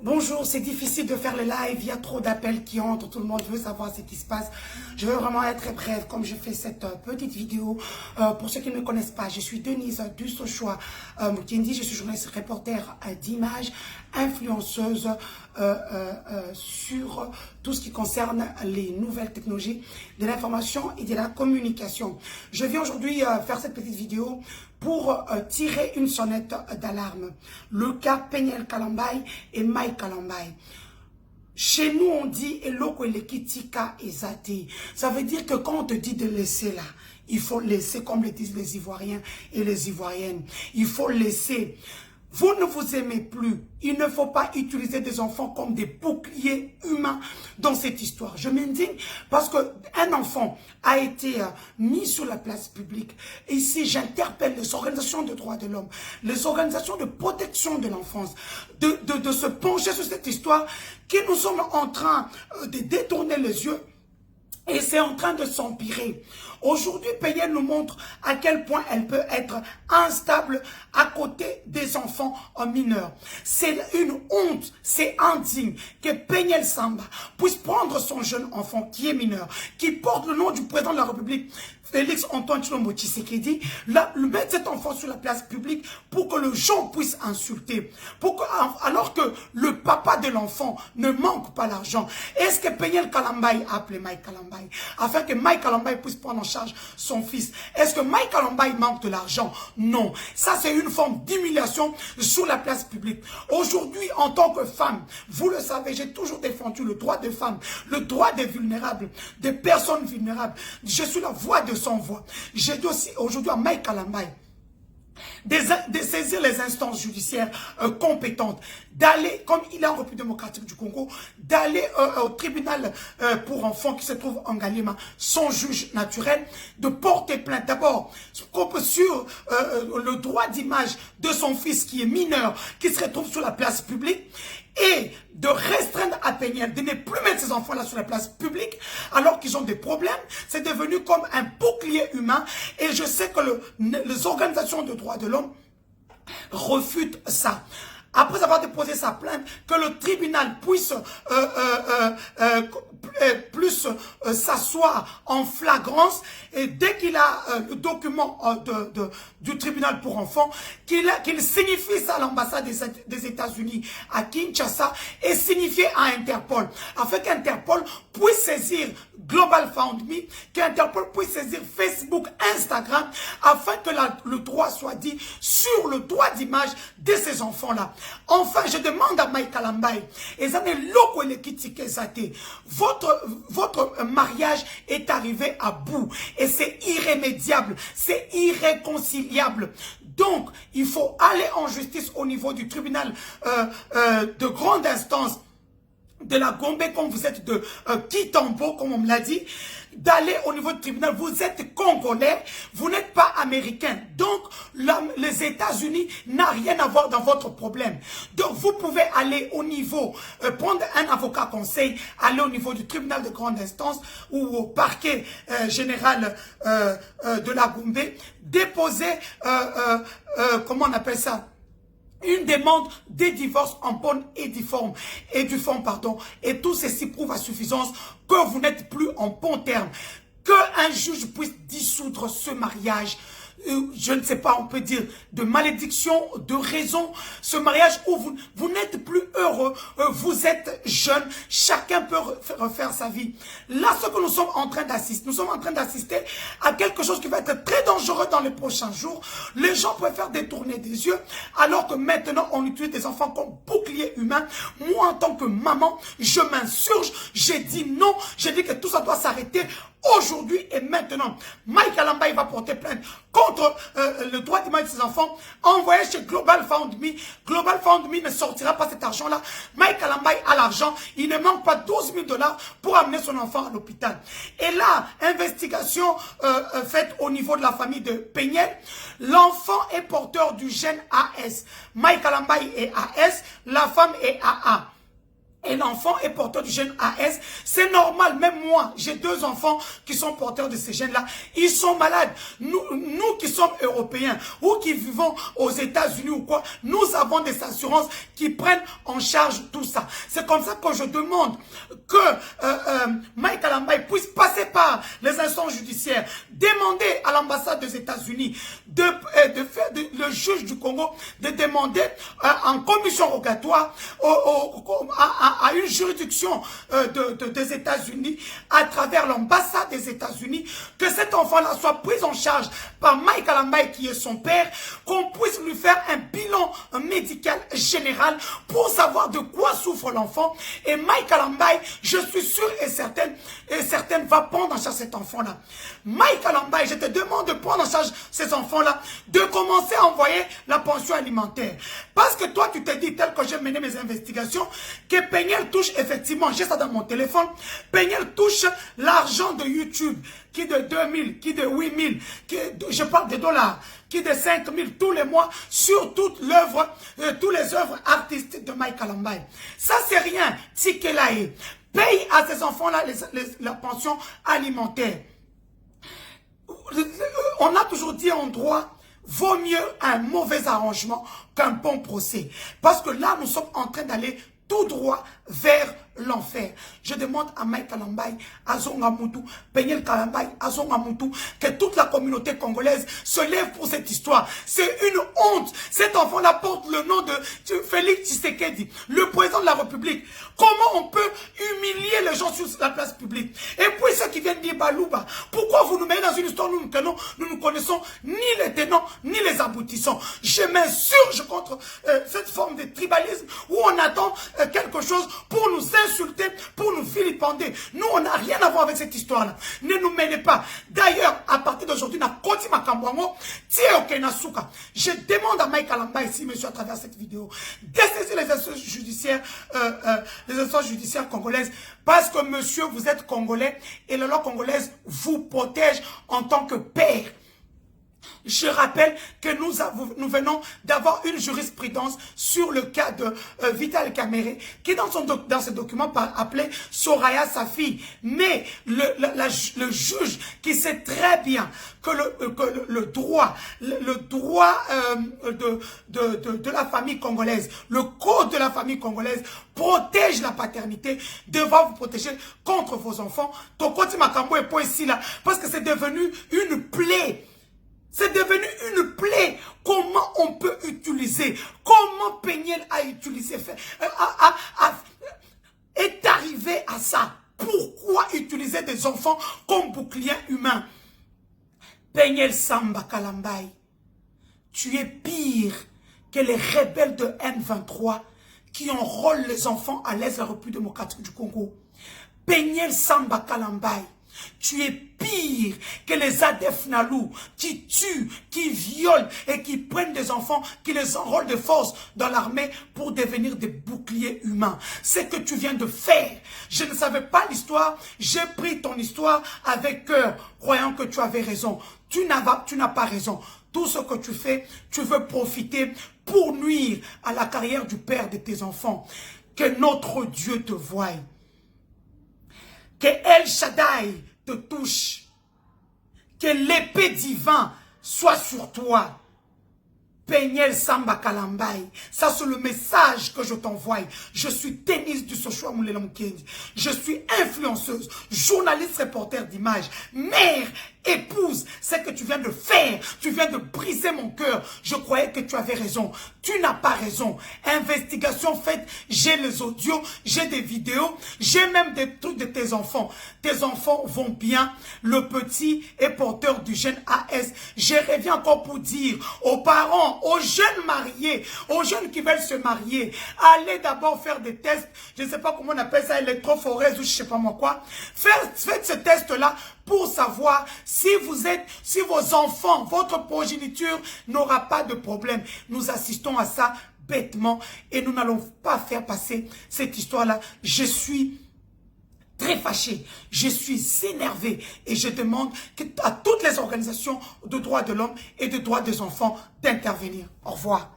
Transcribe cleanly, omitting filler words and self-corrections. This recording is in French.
Bonjour, c'est difficile de faire les lives, il y a trop d'appels qui entrent, tout le monde veut savoir ce qui se passe. Je veux vraiment être très brève comme je fais cette petite vidéo. Pour ceux qui ne me connaissent pas, je suis Denise Dussochoa Mukendi, je suis journaliste reporter d'images, influenceuse sur tout ce qui concerne les nouvelles technologies de l'information et de la communication. Je viens aujourd'hui faire cette petite vidéo pour tirer une sonnette d'alarme. Le cas Peniel Kalambay et Mike Kalambay. Chez nous, on dit Eloko Elekitika Ezate. Ça veut dire que quand on te dit de laisser là, il faut laisser comme le disent les Ivoiriens et les Ivoiriennes. Il faut laisser. Vous ne vous aimez plus. Il ne faut pas utiliser des enfants comme des boucliers humains dans cette histoire. Je m'indigne parce qu'un enfant a été mis sur la place publique. Et ici, j'interpelle les organisations de droits de l'homme, les organisations de protection de l'enfance, de se pencher sur cette histoire que nous sommes en train de détourner les yeux. Et c'est en train de s'empirer. Aujourd'hui, Peniel nous montre à quel point elle peut être instable à côté des enfants mineurs. C'est une honte, c'est indigne que Peniel Samba puisse prendre son jeune enfant qui est mineur, qui porte le nom du président de la République, Félix Antoine Tshilombo Tshisekedi, mettre cet enfant sur la place publique pour que le gens puisse insulter. Alors que le papa de l'enfant ne manque pas l'argent. Est-ce que Peniel Kalambay a appelé Mike Kalambay afin que Mike Kalambay puisse prendre en charge son fils? Est-ce que Mike Kalambay manque de l'argent? Non. Ça, c'est une forme d'humiliation sur la place publique. Aujourd'hui, en tant que femme, vous le savez, j'ai toujours défendu le droit des femmes, le droit des vulnérables, des personnes vulnérables. Je suis la voix de son voix. J'ai dit aussi aujourd'hui à Mike Kalambay de saisir les instances judiciaires compétentes, d'aller, comme il est en République démocratique du Congo, d'aller au tribunal pour enfants qui se trouve en Galima, son juge naturel, de porter plainte d'abord sur le droit d'image de son fils qui est mineur, qui se retrouve sur la place publique, et de restreindre à Peniel, de ne plus mettre ces enfants-là sur la place publique, alors qu'ils ont des problèmes. C'est devenu comme un bouclier humain, et je sais que les organisations de droits de l'homme refutent ça. Après avoir déposé sa plainte, que le tribunal puisse s'asseoir en flagrance, et dès qu'il a le document du tribunal pour enfants, qu'il signifie ça à l'ambassade des États-Unis à Kinshasa et signifie à Interpol, afin qu'Interpol puisse saisir Global Found Me, qu'Interpol puisse saisir Facebook, Instagram, afin que le droit soit dit sur le droit d'image de ces enfants-là. Enfin, je demande à Mike Kalambay, votre mariage est arrivé à bout et c'est irrémédiable, c'est irréconciliable. Donc, il faut aller en justice au niveau du tribunal de grande instance de la Gombe, comme vous êtes de Kitambo, comme on me l'a dit, d'aller au niveau du tribunal. Vous êtes Congolais, vous n'êtes pas Américain. Donc, les États-Unis n'ont rien à voir dans votre problème. Donc, vous pouvez aller au niveau, prendre un avocat conseil, aller au niveau du tribunal de grande instance ou au parquet général de la Gombe, déposer, comment on appelle ça, une demande de divorce en bonne et due forme, et tout ceci prouve à suffisance que vous n'êtes plus en bon terme, qu'un juge puisse dissoudre ce mariage. Je ne sais pas, on peut dire de malédiction, de raison, ce mariage où vous n'êtes plus heureux, vous êtes jeune, chacun peut refaire sa vie. Là, ce que nous sommes en train d'assister, à quelque chose qui va être très dangereux dans les prochains jours. Les gens préfèrent détourner des yeux, alors que maintenant, on utilise des enfants comme bouclier humain. Moi, en tant que maman, je m'insurge, j'ai dit non, j'ai dit que tout ça doit s'arrêter aujourd'hui et maintenant. Mike Kalambay va porter plainte contre le droit d'image de ses enfants, envoyé chez Global Found Me. Global Found Me ne sortira pas cet argent-là. Mike Kalambay a l'argent. Il ne manque pas 12 000 $ pour amener son enfant à l'hôpital. Et là, investigation faite au niveau de la famille de Peniel. L'enfant est porteur du gène AS. Mike Kalambay est AS, la femme est AA. Et un enfant est porteur du gène AS, c'est normal. Même moi, j'ai 2 enfants qui sont porteurs de ces gènes-là. Ils sont malades. Nous qui sommes européens ou qui vivons aux États-Unis ou quoi, nous avons des assurances qui prennent en charge tout ça. C'est comme ça que je demande que Mike Kalambaye puisse passer par les instances judiciaires, demander à l'ambassade des États-Unis le juge du Congo de demander en commission rogatoire à une juridiction des États-Unis à travers l'ambassade des États-Unis que cet enfant-là soit pris en charge par Mike Kalambaye qui est son père, qu'on puisse lui faire un bilan médical général pour savoir de quoi souffre l'enfant. Et Mike Kalambaye, je suis sûr et certaine va prendre en charge cet enfant-là. Mike Kalambaye, je te demande de prendre en charge ces enfants-là, de commencer à envoyer la pension alimentaire. Parce que toi, tu te dis, tel que j'ai mené mes investigations, que Peniel touche effectivement, j'ai ça dans mon téléphone, Peniel touche l'argent de YouTube, qui est de 2000, qui est de 8000, je parle de dollars, qui est de 5000 tous les mois sur toute l'œuvre, tous les œuvres artistiques de Mike Kalambaye. Ça, c'est rien. Tikelae paye à ces enfants-là la pension alimentaire. On a toujours dit en droit, vaut mieux un mauvais arrangement qu'un bon procès. Parce que là, nous sommes en train d'aller tout droit vers l'enfer. Je demande à Mike Kalambaye, à Zongamutu, Peniel Kalambaye, à Zongamutu, que toute la communauté congolaise se lève pour cette histoire. C'est une honte. Cet enfant-là porte le nom de Félix Tshisekedi, le président de la République. Comment on peut humilier les gens sur la place publique? Et puis ceux qui viennent dire Balouba, pourquoi vous nous mettez dans une histoire où nous ne connaissons ni les tenants, ni les aboutissants? Je m'insurge contre cette forme de tribalisme où on attend quelque chose pour nous insulter, pour nous vilipender. Nous, on n'a rien à voir avec cette histoire-là. Ne nous mêlez pas. D'ailleurs, à partir d'aujourd'hui, je demande à Mike Kalambaye, ici, monsieur, à travers cette vidéo, d'essayer les instances judiciaires congolaises, parce que, monsieur, vous êtes congolais et la loi congolaise vous protège en tant que père. Je rappelle que nous venons d'avoir une jurisprudence sur le cas de Vital Kamerhe, qui est dans ce document appelé Soraya Safi. Mais le juge qui sait très bien que le droit de la famille congolaise, le code de la famille congolaise protège la paternité, devra vous protéger contre vos enfants. Tokoti Makambo est pas ici là, parce que c'est devenu une plaie. C'est devenu une plaie. Comment on peut utiliser, comment Peniel a utilisé, est arrivé à ça. Pourquoi utiliser des enfants comme bouclier humain? Peniel Samba Kalambaye, tu es pire que les rebelles de M23 qui enrôlent les enfants à l'Est de la République démocratique du Congo. Peniel Samba Kalambaye, tu es pire que les ADF Nalou qui tuent, qui violent et qui prennent des enfants, qui les enrôlent de force dans l'armée pour devenir des boucliers humains. C'est ce que tu viens de faire. Je ne savais pas l'histoire. J'ai pris ton histoire avec cœur, croyant que tu avais raison. Tu n'as pas raison. Tout ce que tu fais, tu veux profiter pour nuire à la carrière du père de tes enfants. Que notre Dieu te voie. Que El Shaddai te touche. Que l'épée divine soit sur toi. Peniel Samba Kalambaye, ça c'est le message que je t'envoie. Je suis Ténis du Sochoua Moulela Mukendi. Je suis influenceuse, journaliste, reporter d'images, mère, épouse. C'est ce que tu viens de faire. Tu viens de briser mon cœur. Je croyais que tu avais raison. Tu n'as pas raison. Investigation faite, j'ai les audios, j'ai des vidéos, j'ai même des trucs de tes enfants. Tes enfants vont bien. Le petit est porteur du gène AS. Je reviens encore pour dire aux parents, aux jeunes mariés, aux jeunes qui veulent se marier, allez d'abord faire des tests. Je ne sais pas comment on appelle ça, électrophorèse ou je ne sais pas moi quoi. Faites ce test-là pour savoir si vos enfants, votre progéniture n'aura pas de problème. Nous assistons à ça bêtement et nous n'allons pas faire passer cette histoire-là. Je suis très fâché, je suis énervé et je demande à toutes les organisations de droits de l'homme et de droits des enfants d'intervenir. Au revoir.